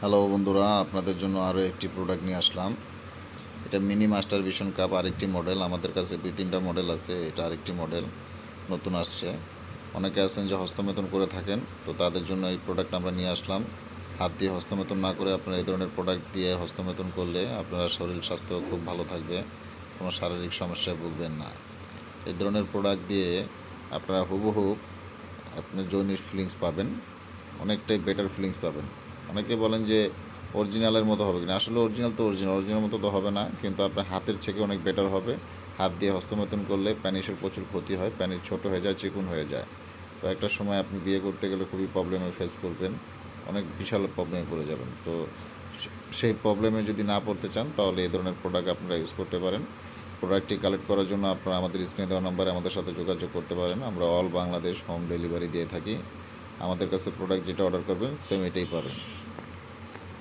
Hello বন্ধুরা, আপনাদের জন্য আরও একটি প্রোডাক্ট নিয়ে আসলাম। এটা মিনি মাস্টার ভিশন কাপ আরেকটি মডেল। আমাদের কাছে 2-3টা মডেল আছে, এটা আরেকটি মডেল নতুন আসছে। অনেকে আছেন যে হস্তমেতন করে থাকেন, তো তাদের জন্য এই প্রোডাক্ট আমরা নিয়ে আসলাম। হাত দিয়ে হস্তমেতন না করে আপনারা এই ধরনের প্রোডাক্ট দিয়ে হস্তমেতন করলে আপনার শরীর স্বাস্থ্য খুব ভালো থাকবে, কোনো শারীরিক সমস্যায় ভুগবেন না। এই ধরনের প্রোডাক্ট দিয়ে আপনারা হুবহু আপনি যৌনিক ফিলিংস পাবেন, অনেকটাই বেটার ফিলিংস পাবেন। অনেকে বলেন যে অরিজিনালের মতো হবে কিনা, আসলে অরিজিনাল তো অরিজিনাল মতো তো হবে না, কিন্তু আপনার হাতের থেকে অনেক বেটার হবে। হাত দিয়ে হস্তমৈথুন করলে প্যানিসের প্রচুর ক্ষতি হয়, প্যানিস ছোট হয়ে যায়, চিকুন হয়ে যায়। তো একটা সময় আপনি বিয়ে করতে গেলে খুবই প্রবলেমে ফেস করবেন, অনেক বিশাল প্রবলেমে পড়ে যাবেন। তো সেই প্রবলেমে যদি না পড়তে চান তাহলে এই ধরনের প্রোডাক্ট আপনারা ইউজ করতে পারেন। প্রোডাক্টটি কালেক্ট করার জন্য আপনারা আমাদের স্ক্রিনে দেওয়া নম্বরে আমাদের সাথে যোগাযোগ করতে পারেন। আমরা অল বাংলাদেশ হোম ডেলিভারি দিয়ে থাকি। আমাদের কাছে প্রোডাক্ট যেটা অর্ডার করবেন সেম এটাই পাবেন।